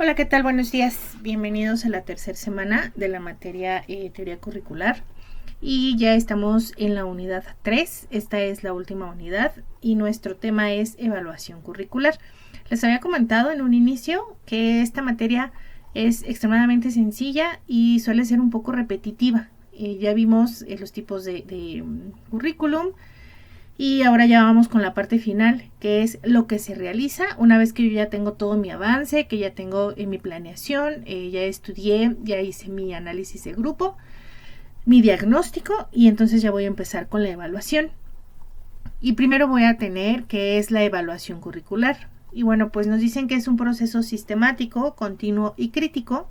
Hola, ¿qué tal? Buenos días. Bienvenidos a la tercera semana de la materia teoría curricular. Y ya estamos en la unidad 3. Esta es la última unidad y nuestro tema es evaluación curricular. Les había comentado en un inicio que esta materia es extremadamente sencilla y suele ser un poco repetitiva. Ya vimos los tipos de currículum. Y ahora ya vamos con la parte final, que es lo que se realiza una vez que yo ya tengo todo mi avance, que ya tengo mi planeación, ya estudié, ya hice mi análisis de grupo, mi diagnóstico y entonces ya voy a empezar con la evaluación. Y primero voy a tener que es la evaluación curricular. Y bueno, pues nos dicen que es un proceso sistemático, continuo y crítico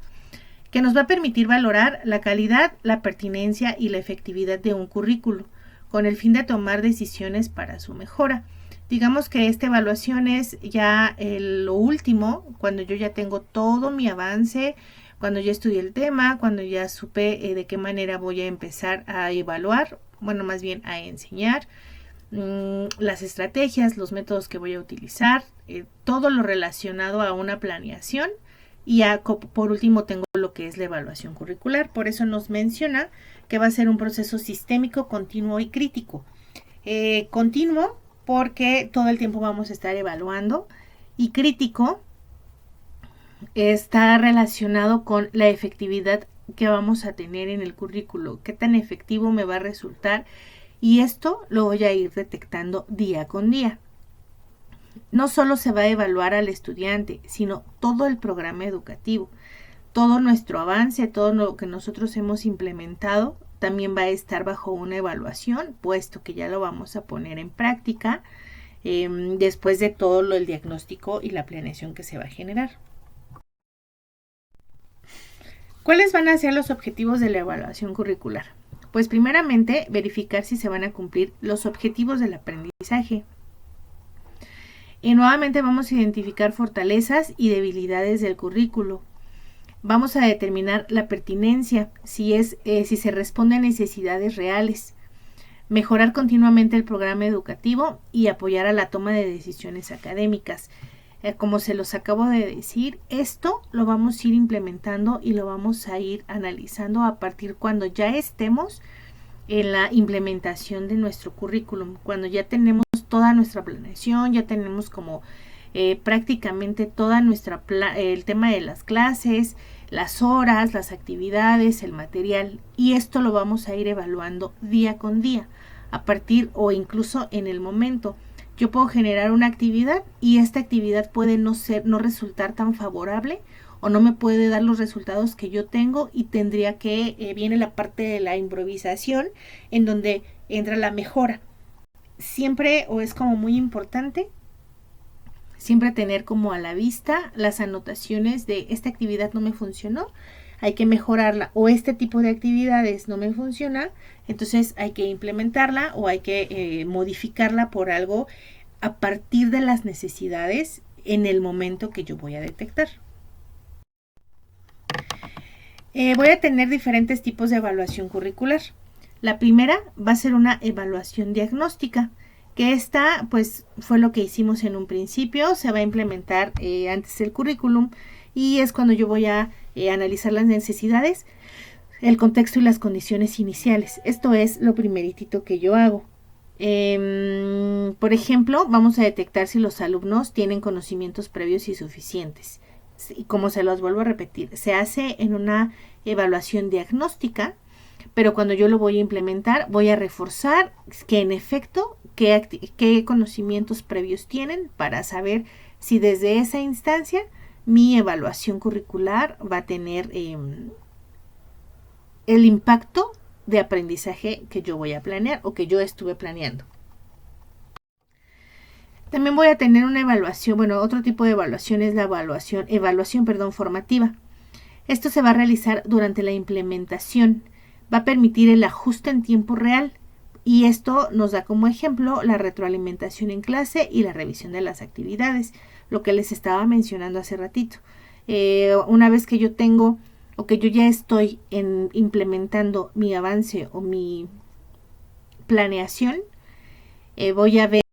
que nos va a permitir valorar la calidad, la pertinencia y la efectividad de un currículo, con el fin de tomar decisiones para su mejora. Digamos que esta evaluación es ya lo último, cuando yo ya tengo todo mi avance, cuando ya estudié el tema, cuando ya supe de qué manera voy a empezar a evaluar, bueno, más bien a enseñar, las estrategias, los métodos que voy a utilizar, todo lo relacionado a una planeación. Y ya por último tengo lo que es la evaluación curricular. Por eso nos menciona que va a ser un proceso sistémico, continuo y crítico. Continuo porque todo el tiempo vamos a estar evaluando, y crítico está relacionado con la efectividad que vamos a tener en el currículo, qué tan efectivo me va a resultar, y esto lo voy a ir detectando día con día. No solo se va a evaluar al estudiante, sino todo el programa educativo. Todo nuestro avance, todo lo que nosotros hemos implementado, también va a estar bajo una evaluación, puesto que ya lo vamos a poner en práctica después de todo el diagnóstico y la planeación que se va a generar. ¿Cuáles van a ser los objetivos de la evaluación curricular? Pues primeramente, verificar si se van a cumplir los objetivos del aprendizaje. Y nuevamente vamos a identificar fortalezas y debilidades del currículo. Vamos a determinar la pertinencia, si se responde a necesidades reales, mejorar continuamente el programa educativo y apoyar a la toma de decisiones académicas. Como se los acabo de decir, esto lo vamos a ir implementando y lo vamos a ir analizando a partir cuando ya estemos en la implementación de nuestro currículum, cuando ya tenemos toda nuestra planeación, ya tenemos como prácticamente toda el tema de las clases, las horas, las actividades, el material, y esto lo vamos a ir evaluando día con día, a partir o incluso en el momento. Yo puedo generar una actividad y esta actividad puede no resultar tan favorable o no me puede dar los resultados que yo tengo, y tendría que viene la parte de la improvisación en donde entra la mejora. Siempre, o es como muy importante, siempre tener como a la vista las anotaciones de esta actividad no me funcionó, hay que mejorarla, o este tipo de actividades no me funciona, entonces hay que implementarla o hay que modificarla por algo a partir de las necesidades en el momento que yo voy a detectar. Voy a tener diferentes tipos de evaluación curricular. La primera va a ser una evaluación diagnóstica, que esta pues fue lo que hicimos en un principio, se va a implementar antes del currículum, y es cuando yo voy a analizar las necesidades, el contexto y las condiciones iniciales. Esto es lo primeritito que yo hago. Por ejemplo, vamos a detectar si los alumnos tienen conocimientos previos y suficientes. Y como se los vuelvo a repetir, se hace en una evaluación diagnóstica, pero cuando yo lo voy a implementar, voy a reforzar que en efecto, qué conocimientos previos tienen, para saber si desde esa instancia mi evaluación curricular va a tener el impacto de aprendizaje que yo voy a planear o que yo estuve planeando. También voy a tener una evaluación, bueno, otro tipo de evaluación es la evaluación formativa. Esto se va a realizar durante la implementación, va a permitir el ajuste en tiempo real, y esto nos da como ejemplo la retroalimentación en clase y la revisión de las actividades, lo que les estaba mencionando hace ratito. Una vez que yo tengo o que yo ya estoy implementando mi avance o mi planeación, voy a ver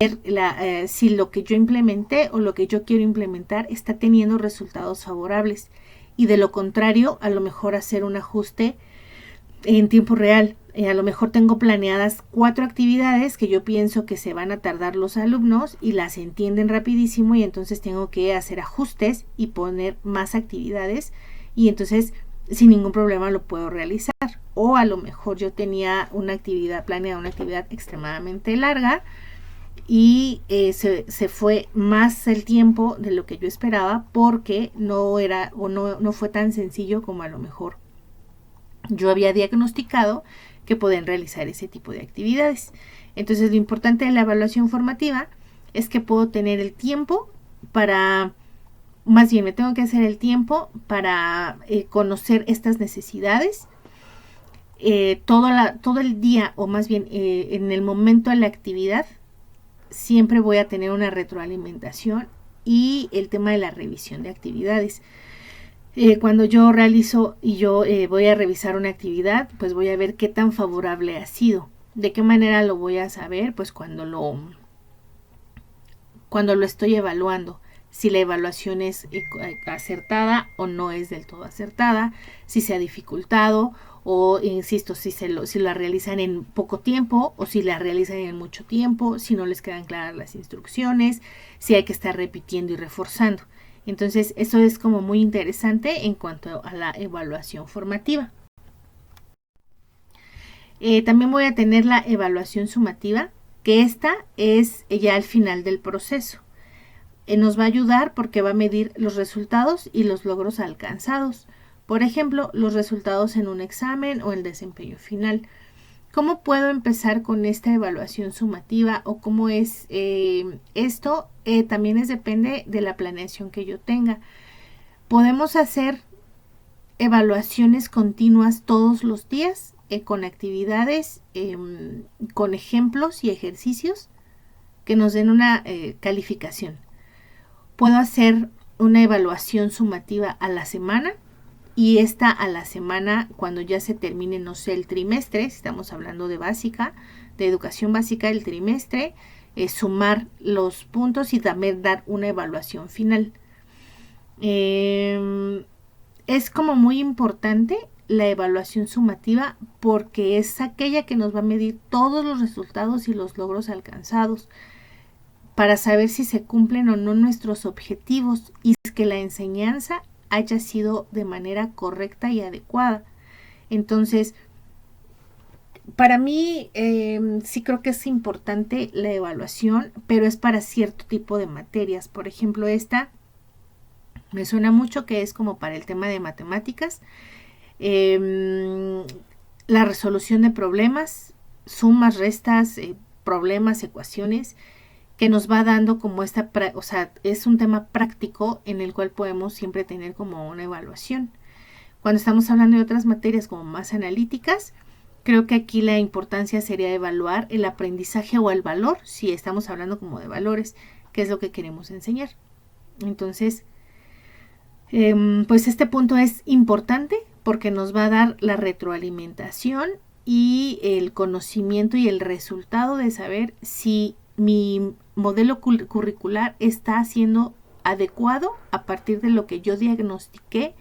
si lo que yo implementé o lo que yo quiero implementar está teniendo resultados favorables, y de lo contrario, a lo mejor hacer un ajuste en tiempo real. A lo mejor tengo planeadas 4 actividades que yo pienso que se van a tardar los alumnos y las entienden rapidísimo, y entonces tengo que hacer ajustes y poner más actividades, y entonces sin ningún problema lo puedo realizar. O a lo mejor yo tenía una actividad planeada, una actividad extremadamente larga, y se fue más el tiempo de lo que yo esperaba, porque no era o no fue tan sencillo como a lo mejor yo había diagnosticado que pueden realizar ese tipo de actividades. Entonces, lo importante de la evaluación formativa es que puedo tener el tiempo para, más bien me tengo que hacer el tiempo para conocer estas necesidades. Todo el día, o más bien en el momento de la actividad, siempre voy a tener una retroalimentación y el tema de la revisión de actividades. Cuando yo realizo y yo voy a revisar una actividad, pues voy a ver qué tan favorable ha sido. ¿De qué manera lo voy a saber? Pues cuando lo estoy evaluando. Si la evaluación es acertada o no es del todo acertada, si se ha dificultado, o insisto, si la realizan en poco tiempo o si la realizan en mucho tiempo, si no les quedan claras las instrucciones, si hay que estar repitiendo y reforzando. Entonces, eso es como muy interesante en cuanto a la evaluación formativa. También voy a tener la evaluación sumativa, que esta es ya al final del proceso. Nos va a ayudar porque va a medir los resultados y los logros alcanzados. Por ejemplo, los resultados en un examen o el desempeño final. ¿Cómo puedo empezar con esta evaluación sumativa o cómo es esto? También depende de la planeación que yo tenga. Podemos hacer evaluaciones continuas todos los días con actividades, con ejemplos y ejercicios que nos den una calificación. Puedo hacer una evaluación sumativa a la semana, y esta a la semana, cuando ya se termine, no sé, el trimestre, estamos hablando de básica, de educación básica del trimestre, sumar los puntos y también dar una evaluación final. Es como muy importante la evaluación sumativa porque es aquella que nos va a medir todos los resultados y los logros alcanzados para saber si se cumplen o no nuestros objetivos y que la enseñanza haya sido de manera correcta y adecuada. Entonces, para mí sí creo que es importante la evaluación, pero es para cierto tipo de materias. Por ejemplo, esta me suena mucho que es como para el tema de matemáticas, la resolución de problemas, sumas, restas, problemas, ecuaciones, que nos va dando como o sea, es un tema práctico en el cual podemos siempre tener como una evaluación. Cuando estamos hablando de otras materias como más analíticas, creo que aquí la importancia sería evaluar el aprendizaje o el valor, si estamos hablando como de valores, que es lo que queremos enseñar. Entonces, pues este punto es importante porque nos va a dar la retroalimentación y el conocimiento y el resultado de saber si mi modelo curricular está siendo adecuado a partir de lo que yo diagnostiqué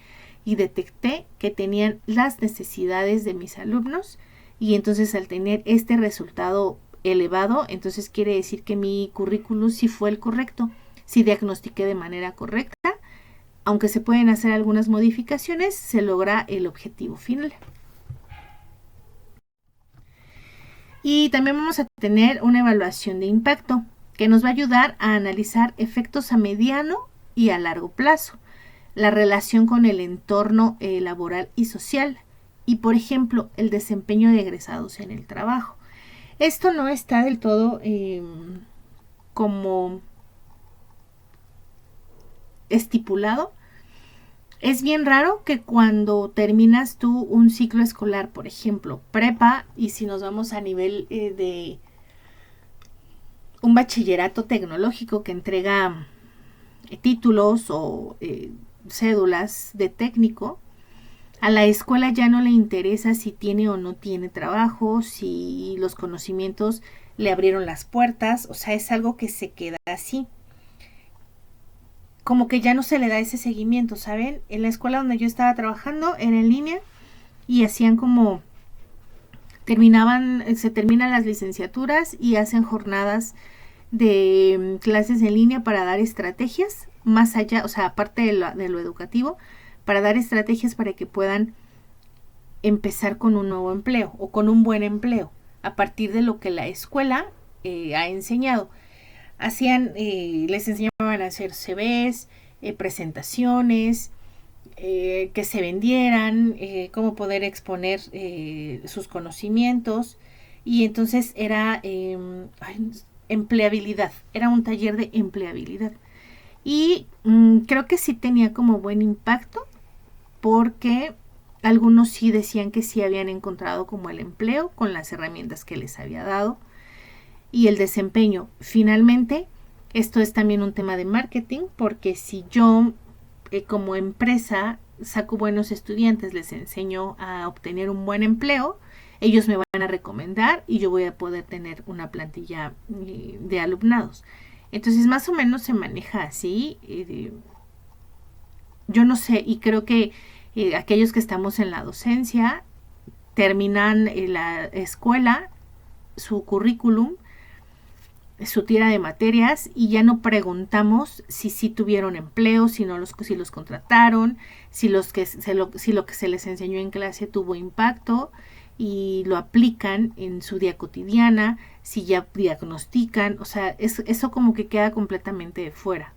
y detecté que tenían las necesidades de mis alumnos, y entonces al tener este resultado elevado, entonces quiere decir que mi currículum sí fue el correcto, sí diagnostiqué de manera correcta, aunque se pueden hacer algunas modificaciones, se logra el objetivo final. Y también vamos a tener una evaluación de impacto que nos va a ayudar a analizar efectos a mediano y a largo plazo, la relación con el entorno laboral y social y, por ejemplo, el desempeño de egresados en el trabajo. Esto no está del todo como estipulado. Es bien raro que cuando terminas tú un ciclo escolar, por ejemplo, prepa, y si nos vamos a nivel de un bachillerato tecnológico que entrega títulos o cédulas de técnico, a la escuela ya no le interesa si tiene o no tiene trabajo, si los conocimientos le abrieron las puertas, o sea, es algo que se queda así. Como que ya no se le da ese seguimiento, ¿saben? En la escuela donde yo estaba trabajando, era en línea, y hacían como, se terminan las licenciaturas y hacen jornadas de clases en línea para dar estrategias, más allá, o sea, aparte de lo educativo, para dar estrategias para que puedan empezar con un nuevo empleo o con un buen empleo a partir de lo que la escuela ha enseñado. Les enseñaban a hacer CVs, presentaciones, que se vendieran, cómo poder exponer sus conocimientos, y entonces era empleabilidad, era un taller de empleabilidad, y creo que sí tenía como buen impacto, porque algunos sí decían que sí habían encontrado como el empleo con las herramientas que les había dado y el desempeño. Finalmente, esto es también un tema de marketing, porque si yo como empresa saco buenos estudiantes, les enseño a obtener un buen empleo, ellos me van a recomendar y yo voy a poder tener una plantilla de alumnados. Entonces, más o menos se maneja así. Yo no sé, y creo que aquellos que estamos en la docencia terminan la escuela, su currículum, su tira de materias, y ya no preguntamos si sí tuvieron empleo, si los contrataron, si lo que se les enseñó en clase tuvo impacto y lo aplican en su día cotidiana, si ya diagnostican, o sea, eso como que queda completamente fuera.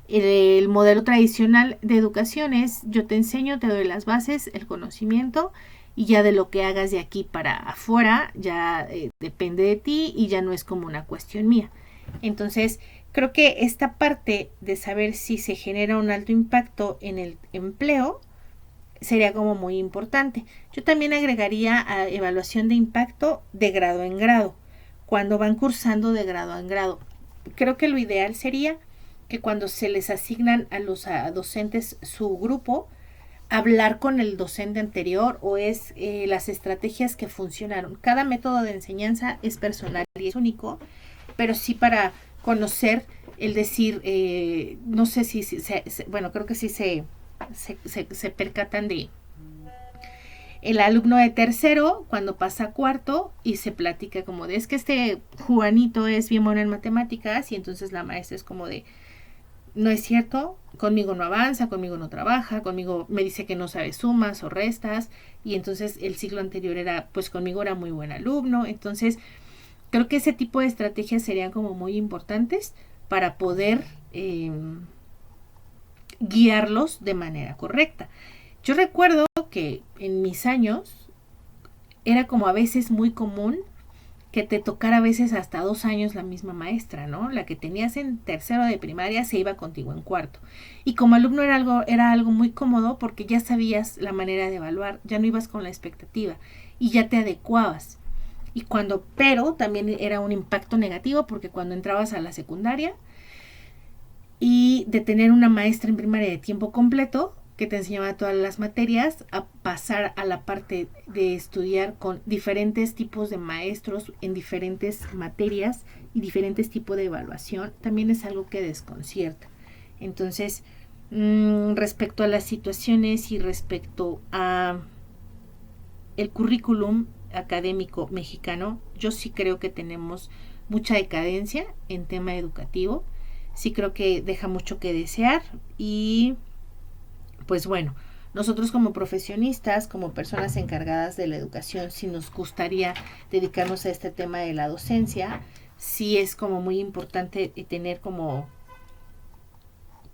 El modelo tradicional de educación es: yo te enseño, te doy las bases, el conocimiento, y ya de lo que hagas de aquí para afuera ya depende de ti y ya no es como una cuestión mía. Entonces, creo que esta parte de saber si se genera un alto impacto en el empleo sería como muy importante. Yo también agregaría a evaluación de impacto de grado en grado, cuando van cursando de grado en grado. Creo que lo ideal sería que cuando se les asignan a los docentes su grupo, hablar con el docente anterior, o es las estrategias que funcionaron. Cada método de enseñanza es personal y es único, pero sí para conocer, el decir, no sé si, bueno, creo que sí se percatan de el alumno de tercero cuando pasa a cuarto y se platica como de: es que este Juanito es bien bueno en matemáticas, y entonces la maestra es como de: no es cierto, conmigo no avanza, conmigo no trabaja, conmigo me dice que no sabe sumas o restas, y entonces el ciclo anterior era, pues conmigo era muy buen alumno. Entonces creo que ese tipo de estrategias serían como muy importantes para poder guiarlos de manera correcta. Yo recuerdo que en mis años era como a veces muy común que te tocara a veces hasta 2 años la misma maestra, ¿no? La que tenías en tercero de primaria se iba contigo en cuarto. Y como alumno era algo muy cómodo, porque ya sabías la manera de evaluar, ya no ibas con la expectativa y ya te adecuabas. Pero también era un impacto negativo, porque cuando entrabas a la secundaria y de tener una maestra en primaria de tiempo completo que te enseñaba todas las materias, a pasar a la parte de estudiar con diferentes tipos de maestros en diferentes materias y diferentes tipos de evaluación, también es algo que desconcierta. Entonces, respecto a las situaciones y respecto a el currículum académico mexicano, yo sí creo que tenemos mucha decadencia en tema educativo. Sí creo que deja mucho que desear, y pues bueno, nosotros como profesionistas, como personas encargadas de la educación, si nos gustaría dedicarnos a este tema de la docencia, sí es como muy importante tener como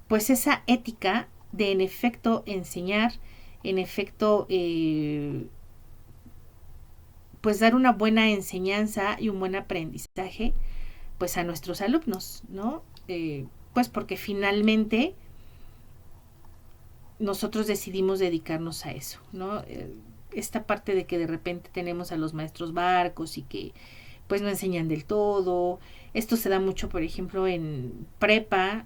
pues esa ética de en efecto enseñar, en efecto pues dar una buena enseñanza y un buen aprendizaje pues a nuestros alumnos, ¿no? Pues porque finalmente nosotros decidimos dedicarnos a eso, ¿no? Esta parte de que de repente tenemos a los maestros barcos y que pues no enseñan del todo. Esto se da mucho, por ejemplo, en prepa,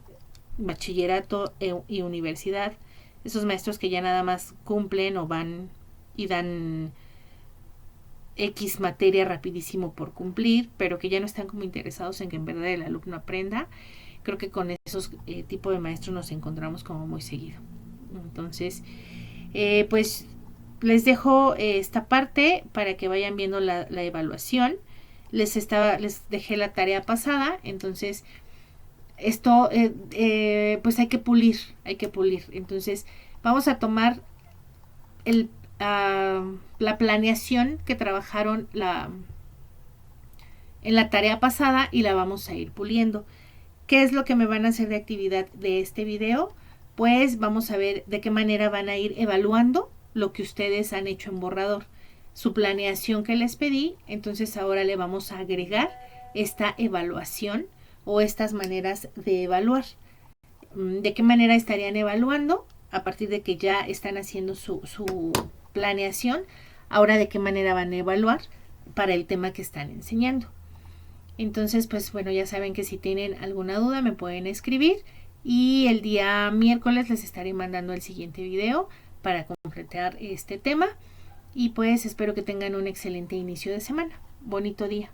bachillerato y universidad. Esos maestros que ya nada más cumplen o van y dan X materia rapidísimo por cumplir, pero que ya no están como interesados en que en verdad el alumno aprenda. Creo que con esos tipos de maestros nos encontramos como muy seguido. Entonces, pues les dejo esta parte para que vayan viendo la evaluación. Les dejé la tarea pasada, entonces esto pues hay que pulir. Entonces vamos a tomar la planeación que trabajaron en la tarea pasada y la vamos a ir puliendo. ¿Qué es lo que me van a hacer de actividad de este video? Pues vamos a ver de qué manera van a ir evaluando lo que ustedes han hecho en borrador, su planeación que les pedí. Entonces ahora le vamos a agregar esta evaluación o estas maneras de evaluar. ¿De qué manera estarían evaluando? A partir de que ya están haciendo su planeación, ahora de qué manera van a evaluar para el tema que están enseñando. Entonces, pues bueno, ya saben que si tienen alguna duda me pueden escribir y el día miércoles les estaré mandando el siguiente video para completar este tema y pues espero que tengan un excelente inicio de semana. Bonito día.